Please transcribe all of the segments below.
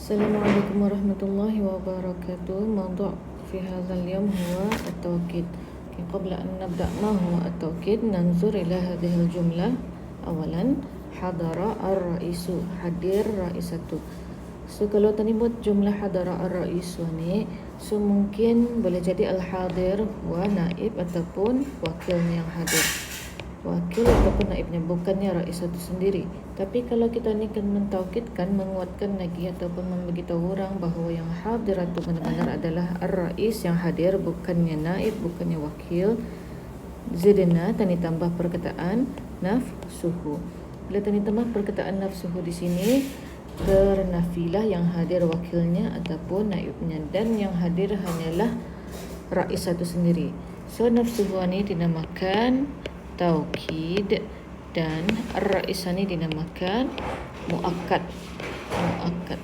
السلام عليكم ورحمة الله وبركاته. موضوع في هذا اليوم هو التوكيد. قبل أن نبدأ ما هو التوكيد ننظر إلى هذه الجملة. أولا حضر الرئيس، hadir rais satu. So kalau tadi buat jumlah hadara ar-rais ni, so mungkin boleh jadi al-hadir wa naib ataupun wakilnya yang hadir. Wakil ataupun naibnya, bukannya rais satu sendiri. Tapi kalau kita ni kan mentaukidkan, menguatkan lagi ataupun memberitahu orang bahawa yang hadir itu benar-benar adalah ar-rais yang hadir, bukannya naib, bukannya wakil. Zidna, tani tambah perkataan nafsuhu. Bila tani tambah perkataan nafsuhu di sini, bernafilah yang hadir wakilnya ataupun naibnya, dan yang hadir hanyalah rais satu sendiri. So nafsuhu ni dinamakan taukid dan ar-rais ni dinamakan muakkad. Muakkad,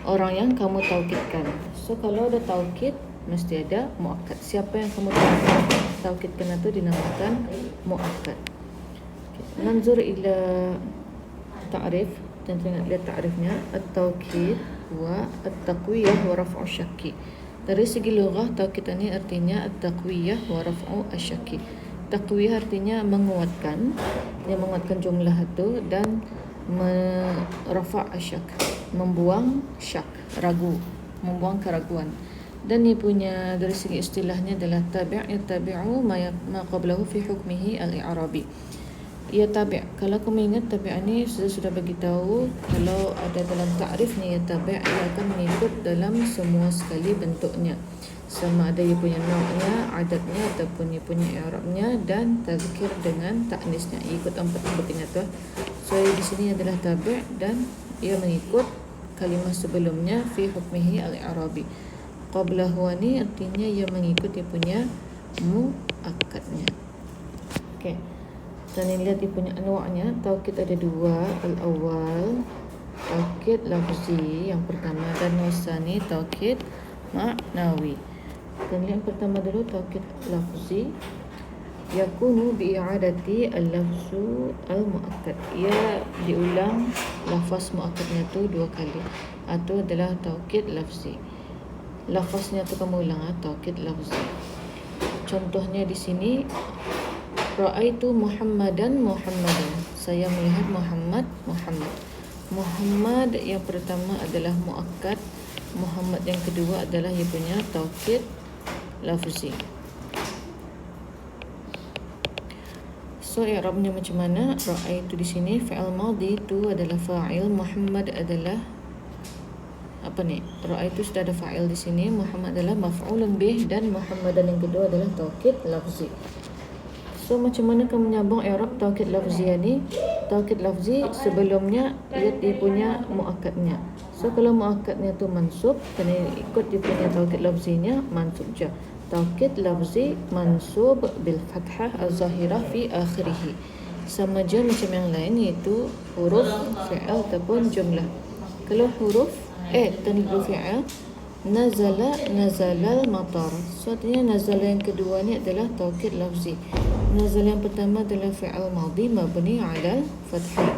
orang yang kamu taukidkan. So kalau ada taukid mesti ada muakkad. Siapa yang kamu taukidkan itu dinamakan muakkad. Nanzur ila ta'rif, dan kita lihat ta'rifnya. At-taukid wa at-taqwiyah wa raf'u syakki. Dari segi lughah, taukid ini artinya at-taqwiyah wa raf'u asyakki. Taqwiyah artinya menguatkan, yang menguatkan jumlah itu, dan rafa' asyak, membuang syak, ragu, membuang keraguan. Dan ia punya dari segi istilahnya adalah tabi' yattabi'u ma qablahu fi hukmihi al-i'rabi. Ia tabi', kalau kamu ingat tabi' ini sudah beritahu, kalau ada dalam ta'rifnya ia tabi', ia akan mengikut dalam semua sekali bentuknya, sama ada ia punya nau'nya, adatnya ataupun ia punya i'rabnya, dan tazkir dengan ta'nisnya. Ikut empat penting itu. So di sini adalah tabi' dan ia mengikut kalimah sebelumnya fi hukmihi al-i'rabi. Qablahu ni artinya ia mengikut ia punya muakkadnya. Okey. Dan lihat dia punya anwa'nya. Taukid ada dua. Al-awwal taukid lafzi yang pertama, dan wasani taukid ma'nawi. Dan yang pertama dulu taukid lafzi, yakunu bi'adati al-lafzu al-muakkad. Ia diulang lafaz muakkadnya tu dua kali. Itu adalah taukid lafzi. Lafaznya tu kamu ulang, taukid lafzi. Contohnya di sini, ra'aitu Muhammadan Muhammadan. Saya melihat Muhammad Muhammad. Muhammad yang pertama adalah muakkad. Muhammad yang kedua adalah ia punya taukid lafzi. So i'rabnya macam mana? Ra'aitu di sini fi'il madhi itu adalah fa'il, Muhammad adalah apa ni? Ra'aitu sudah ada fa'il di sini, Muhammad adalah maf'ulun bih, dan Muhammadan yang kedua adalah taukid lafzi. So macam mana kamu menyambung i'rab taukid lafzi ni? Taukid lafzi sebelumnya lihat dia punya muakkadnya. So kalau muakkadnya tu mansub, kena ikut dia punya taukid lafzinya mansub je. Taukid lafzi mansub bil fathah az-zahirah fi akhirih. Sama je macam yang lain, iaitu huruf fi'il ataupun jumlah. Kalau huruf tanwin fi'il, nazala nazalal matar. So artinya nazala yang kedua ni adalah taukid lafzi. Nazala yang pertama adalah fi'il madhi mabni 'ala fathah.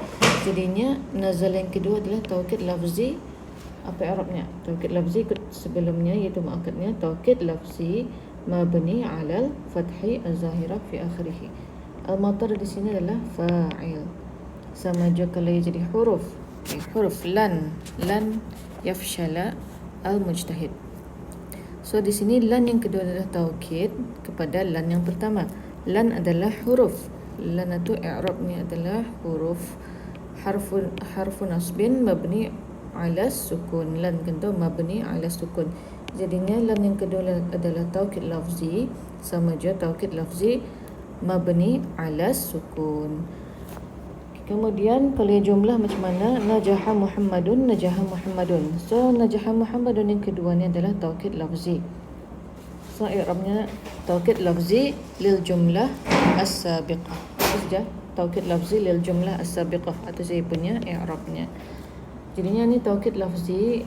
Jadinya nazala yang kedua adalah taukid lafzi. Apa i'rabnya? Taukid lafzi ikut sebelumnya, iaitu muakkadnya taukid lafzi mabni 'ala fathhi az-zahirah fi akhirih. Al-matar di sini adalah fa'il. Sama juga kalau jadi huruf. Huruf lan yafshala al-mujtahid. So di sini lan yang kedua adalah taukid kepada lan yang pertama. Lan adalah huruf. Lan itu i'rabnya adalah huruf harfu nasbin mabni ala sukun. Lan itu mabni ala sukun. Jadinya lan yang kedua adalah taukid lafzi, sama je taukid lafzi mabni ala sukun. Kemudian kalau jumlah macam mana? Najaha Muhammadun, najaha Muhammadun. So najaha Muhammadun yang kedua ni adalah taukid lafzi. So i'rabnya taukid lafzi lil jumlah as-sabiqah. Saja taukid lafzi lil jumlah as-sabiqah, atau saya punya i'rabnya. Jadinya ni taukid lafzi,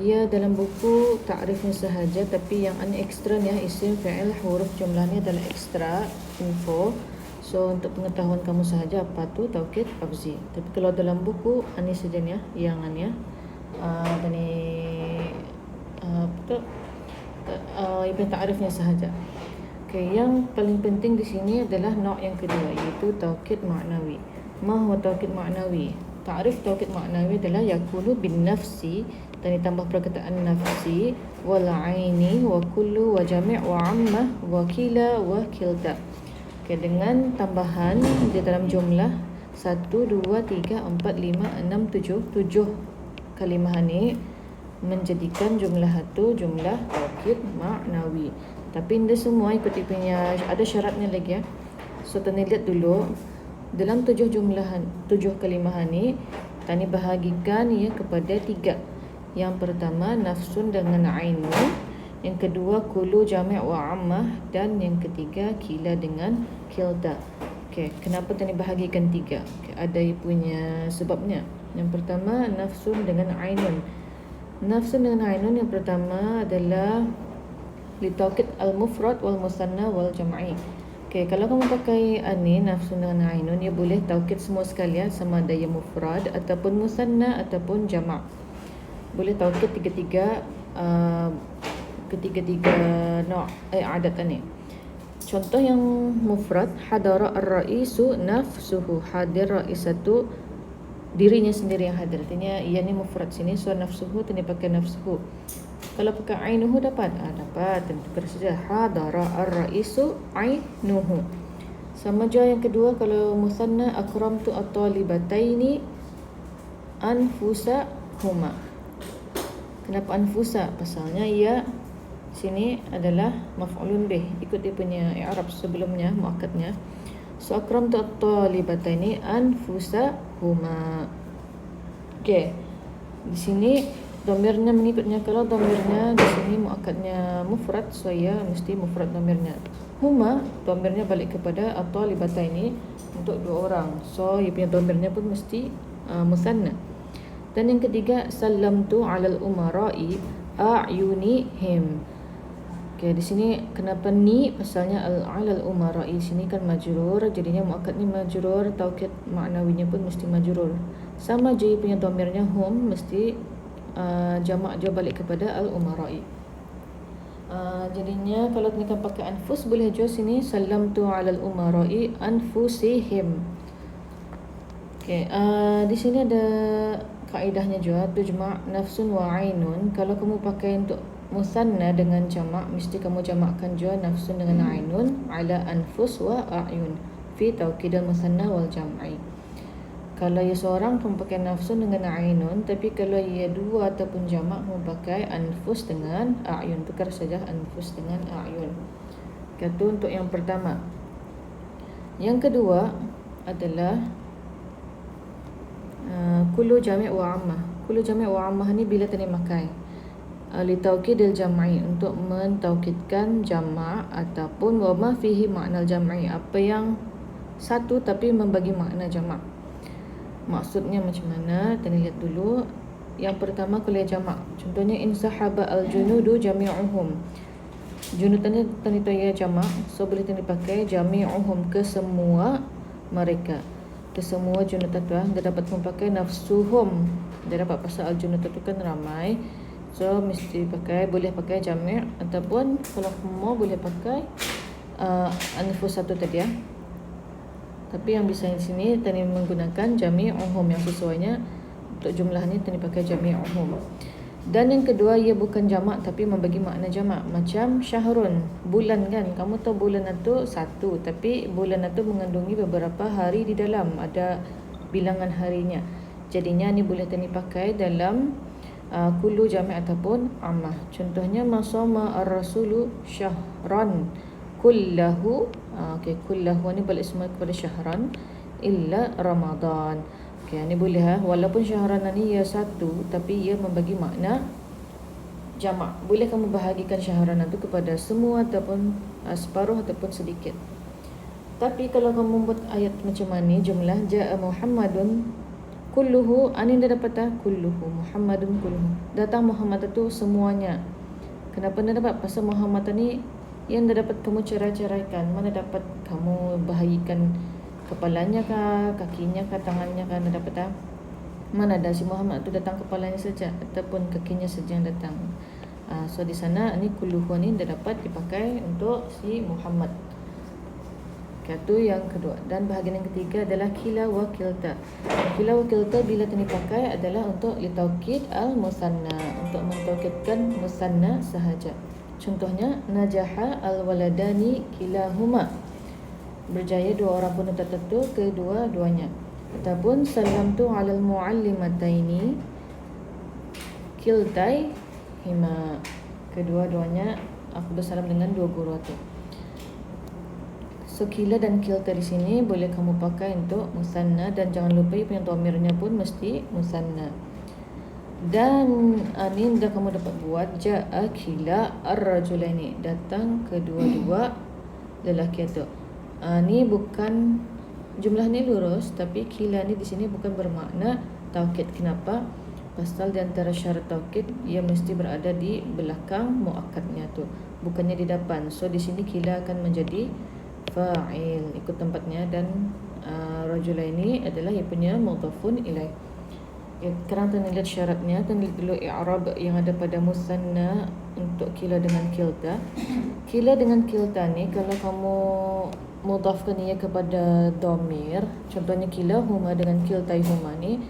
ia dalam buku ta'rifnya sahaja, tapi yang ini ekstra ni isim, fi'il, huruf, jumlah ni adalah ekstra info. So untuk pengetahuan kamu sahaja apa tu taukid lafzi. Tapi kalau dalam buku ini saja ni yang apa ni betul ibn ta'rifnya sahaja. Okay, yang paling penting di sini adalah nok yang kedua, iaitu taukid maknawi. Ma huwa taukid maknawi? Ta'rif taukid maknawi adalah yakunu bin nafsi, dan ditambah perkataan nafsi, wal aini, wa kullu, wa jami' wa ammah, wa kila, wa kilta. Okay, dengan tambahan di dalam jumlah 1, 2, 3, 4, 5, 6, 7 kalimah ni menjadikan jumlah itu jumlah taukid maknawi. Tapi ini semua ikut punya, ada syaratnya lagi ya. So tani lihat dulu dalam 7 kalimah ni, tani bahagikan ia kepada 3. Yang pertama nafsun dengan ainun, yang kedua kulu jami' wa ammah, dan yang ketiga kila dengan kilta. Okey, kenapa tani bahagikan 3? Okay, ada punya sebabnya. Yang pertama nafsun dengan ainun. Nafsun dengan ainun yang pertama adalah litaukid al-mufrad wal musanna wal jam'i. Okey, kalau kamu pakai ani nafsun dengan ainun, ia boleh taukid semua sekalian, sama ada ia mufrad ataupun musanna ataupun jama'. Boleh taukid ketiga nok adat ni. Contoh yang mufrad, hadara ar-ra'isu nafsuhu. Hadir raisatu, dirinya sendiri yang hadir. Artinya ia ni mufrad sini, so nafsuhu tadi pakai nafsuhu. Kalau pakai ainuhu dapat? Dapat. Dan tukar saja, hadara ar-ra'isu ainuhu. Sama je yang kedua, kalau musanna akramtu at-talibataini anfusahuma. Kenapa anfusa? Pasalnya ia sini adalah maf'ulun bih, ikut dia punya i'rab sebelumnya muakkadnya. So akramtu at-talibataini anfusahuma. Okey. Di sini dhamirnya mengikutnya. Kalau dhamirnya di sini muakkadnya mufrad, so ia mesti mufrad dhamirnya. Huma dhamirnya balik kepada at-talibataini untuk 2 orang. So ia punya dhamirnya pun mesti musanna. Dan yang ketiga, sallamtu 'alal umara'i a'yunihim. Okey, di sini kenapa ni? Pasalnya al-'alal umara'i sini kan majrur, jadinya muakkad ni majrur, taukid maknawinya pun mesti majrur. Sama je punya dhamirnya hum mesti jamak je balik kepada al-umara'i. Jadinya kalau kita pakai anfus, boleh je sini sallamtu 'alal umara'i anfusihim. Okey, di sini ada kaedahnya juga, tujma' nafsun wa ainun. Kalau kamu pakai untuk musanna dengan jamak, mesti kamu jamakkan juga nafsun dengan ainun ala anfus wa a'yun fi taukid al-musanna wal jam'i. Kalau ia seorang kamu pakai nafsun dengan ainun, tapi kalau ia 2 ataupun jamak kamu pakai anfus dengan a'yun. Tukar saja anfus dengan a'yun. Itu untuk yang pertama. Yang kedua adalah kullu jami' wa ammah. Kullu jami' wa ammah ni bila tadi pakai li taukidil jam'i, untuk mentaukidkan jama' ataupun wa ma fihi makna jam'i, apa yang satu tapi membagi makna jama'. Maksudnya macam mana? Tadi lihat dulu. Yang pertama kuliah jama'. Contohnya in sahaba al-junudu jami'uhum. Junud tadi tu ya jama', so boleh tadi pakai jami'uhum, ke semua mereka. Kesemua junud itu dia dapat memakai nafsuhum. Dia dapat pasal al-junud itu kan ramai, so mesti pakai, boleh pakai jami' ataupun kalau mau boleh pakai anfus satu tadi ya. Tapi yang bisa di sini tadi menggunakan jami'uhum yang sesuainya untuk jumlah ni, tadi pakai jami'uhum. Dan yang kedua, ia bukan jamak tapi membagi makna jamak. Macam syahrun, bulan kan. Kamu tahu bulan itu 1, tapi bulan itu mengandungi beberapa hari di dalam, ada bilangan harinya. Jadinya ni boleh tani pakai dalam kullu jami' ataupun ammah. Contohnya masama ar-rasulu syahran kullahu. Okey, kullahu ni balik semua kepada syahran illa Ramadan. Okey, ni boleh walaupun syahran ni ia 1, tapi ia membagi makna jamak. Boleh kamu bahagikan syahran itu kepada semua ataupun separuh ataupun sedikit. Tapi kalau kamu buat ayat macam mana jumlah ja'a Muhammadun kulluhu, ani dia dapat kulluhu, Muhammadun kulluhu. Datang Muhammad itu semuanya. Kenapa dia dapat? Pasal Muhammad ni yang dia dapat kamu cerai-ceraikan. Mana dapat kamu bahagikan kepalanya kah, kakinya kah, tangannya kah, dia dapat mana ada si Muhammad tu datang kepalanya saja ataupun kakinya saja yang datang. So di sana ni kulluhu ni dah dapat dipakai untuk si Muhammad. Itu yang kedua. Dan bahagian yang ketiga adalah kila wa kilta. Kila wa kilta bila dipakai adalah untuk litaukid al-musanna, untuk mentaukidkan musanna sahaja. Contohnya najaha al-waladani kilahuma, berjaya dua orang penuntut tertentu kedua-duanya. Ataupun salamtu alal muallimataini kiltai hima, kedua-duanya aku bersalam dengan dua guru itu. So kila dan kilta di sini boleh kamu pakai untuk musanna, dan jangan lupa punya dhamirnya pun mesti musanna. Dan ni dah kamu dapat buat jaa kila ar-rajulaini, datang kedua-dua lelaki itu. Ni bukan jumlah ni lurus, tapi kila ni di sini bukan bermakna taukid. Kenapa? Pasal di antara syarat taukid ia mesti berada di belakang muakkadnya tu, bukannya di depan. So di sini kila akan menjadi fa'il ikut tempatnya, dan rajulaini adalah ia punya mudhafun ilaih. Sekarang kita lihat syaratnya. Kita lihat dulu i'rab yang ada pada musanna untuk kila dengan kilta. Kila dengan kilta ni kalau kamu mudhafkan ia kepada dhamir, contohnya kila huma dengan kilta huma ni,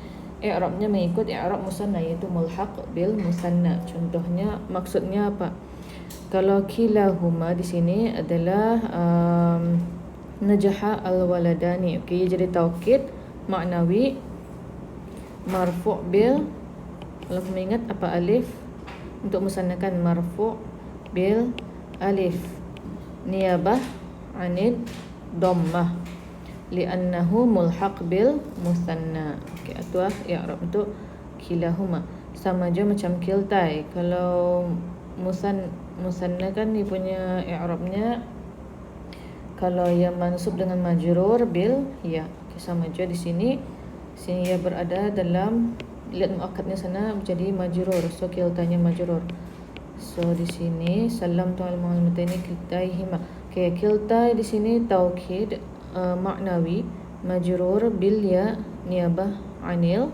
i'rabnya mengikut i'rab musanna, iaitu mulhaq bil musanna. Contohnya maksudnya apa? Kalau kilahuma di sini adalah najaha al-waladani. Okey, jadi taukid maknawi marfu' bil, kalau kamu ingat apa alif untuk musannakan, marfu' bil alif niyabah anid dhammah li'annahu mulhaq bil musanna. Okey, itu i'rab untuk kilahuma. Sama je macam kiltai. Kalau musanna kan dia punya i'rabnya kalau yang mansub dengan majrur bil ya. Okay, sama je di sini. Sini ia berada dalam, lihat muakkadnya sana menjadi majrur. So kiltanya majrur. So di sini salam tu'al mu'allimataini kiltaihima. Okay, kilta di sini taukid maknawi majrur bil ya niyabah anil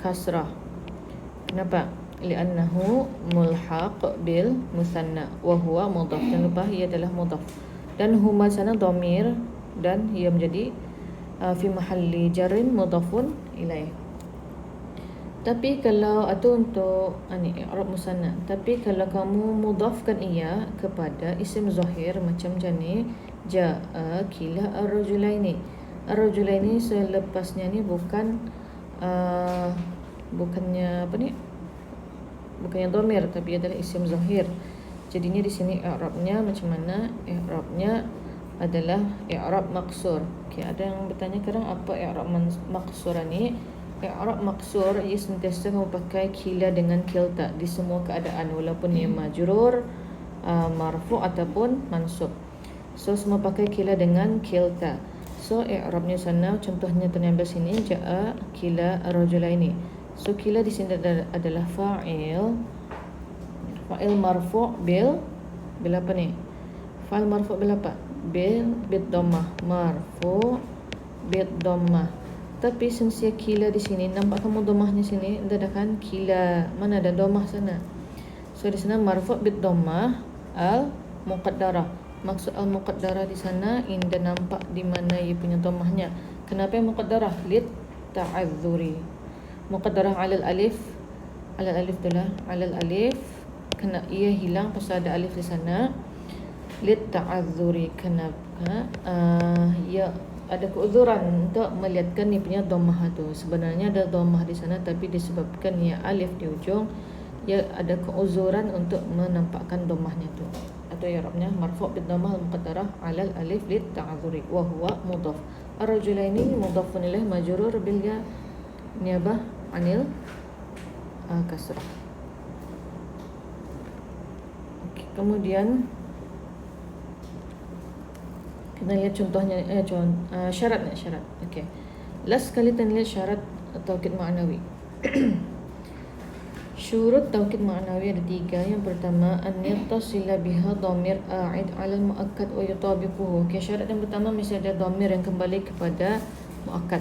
kasrah. Kenapa? Li'annahu mulhaq bil musanna wa huwa mudhaf. Jangan lupa ia adalah mudhaf, dan huma sana dhamir dan ia menjadi fi mahalli jarrin mudhafun ilaih. Tapi kalau atau untuk ni i'rab musanna, tapi kalau kamu mudhafkan ia kepada isim zahir macam ni, jaa kila ar-rajulaini. Ar-rajulaini selepasnya ni bukan bukannya apa ni, bukannya dhamir, tapi adalah isim zahir. Jadinya di sini i'rabnya macam mana? I'rabnya adalah i'rab maqsur. Okey, ada yang bertanya sekarang apa i'rab maqsur ni? I'rab maqsur ia sentiasa kamu pakai kila dengan kilta di semua keadaan, walaupun ia majrur, marfu' ataupun mansub. So semua pakai kila dengan kilta. So i'rabnya sana contohnya tergambar sini, jaa kila ar-rajulaini. So kila di sini adalah fa'il marfu' bil apa ni? Fa'il marfu' bil apa? Bil dhammah, marfu' bil dhammah. Tapi sensia kila di sini, nampak kamu dhammahnya sini, ada kan kila, mana ada dhammah sana. So di sana marfu' bil dhammah al muqaddarah. Maksud al muqaddarah di sana indah nampak di mana ia punya dhammahnya. Kenapa yang muqaddarah? Lit ta'adzuri. Muqaddarah alal alif itulah alal alif, kena ia hilang pasal ada alif di sana. Lit ta'adzuri, kenapa? Ya ada keuzuran untuk melihatkan ni punya dhammah tu. Sebenarnya ada dhammah di sana, tapi disebabkan ia alif di ujung, ia ada keuzuran untuk menampakkan dhammahnya tu. Atau i'rabnya marfu' bid dhammah al-muqaddarah alal alif lit ta'adzuri wa huwa mudhaf. Ar-rajulaini mudhafun ilaih majrur bil ya niyabah anil kasrah. Okay, kemudian kita lihat contohnya, syaratnya. Okey, last kali kita lihat syarat taukid ma'nawi. Syurut taukid ma'nawi ada 3. Yang pertama, an yattasila biha dhamir a'id 'ala al-muakkad wa yutabiquhu. Okey, syarat yang pertama mesti ada dhamir yang kembali kepada muakkad.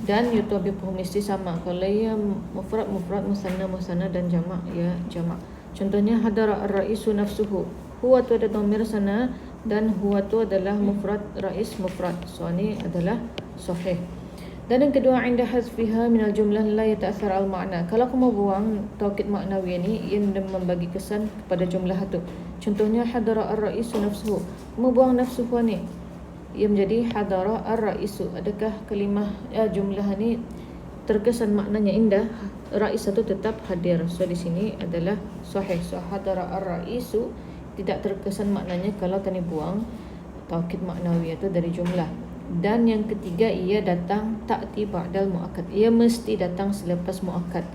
Dan yutabiquhu mesti sama. Kalau ia mufrad mufrad, musanna musanna, dan jamak ya jamak. Contohnya hadara ar-ra'isu nafsuhu. Huwa tu ada dhamir sana dan huwa tu adalah mufrad, rais mufrad. So ini adalah sahih. Dan yang kedua, inda hazfiha minal jumlah la yata'athar al makna. Kalau kamu buang taukid maknawi ini, ia membagi kesan kepada jumlah itu. Contohnya hadara ar-ra'isu nafsuhu. Kamu buang nafsuhu ni, ia menjadi hadara ar-ra'isu. Adakah kalimah jumlah ni terkesan maknanya indah? Rais itu tetap hadir. So di sini adalah sahih. So hadara ar-ra'isu tidak terkesan maknanya kalau tadi buang taukid maknawi itu dari jumlah. Dan yang ketiga, ia datang ta'ti ba'dal muakkad. Ia mesti datang selepas muakkad.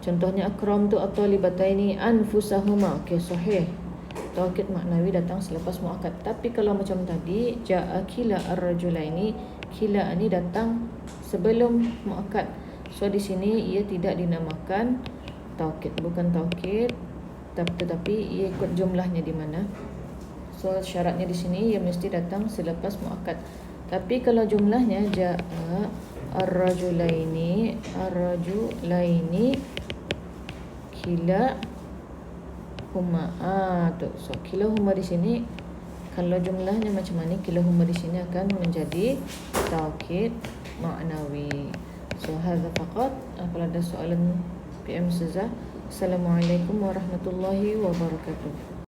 Contohnya akramtu at-talibataini anfusahuma. Okey, sahih. Taukid maknawi datang selepas muakkad. Tapi kalau macam tadi, ja'a kila ar-rajulaini, kila ini datang sebelum muakkad. So di sini ia tidak dinamakan taukid, bukan taukid, tetapi ia ikut jumlahnya di mana. So syaratnya di sini ia mesti datang selepas muakkad. Tapi kalau jumlahnya ja'a ar-rajulaini kila huma. So kila huma di sini kalau jumlahnya macam mana, kila huma di sini akan menjadi taukid maknawi. So hadza faqat. Kalau ada soalan PM Ustazah. Assalamualaikum warahmatullahi wabarakatuh.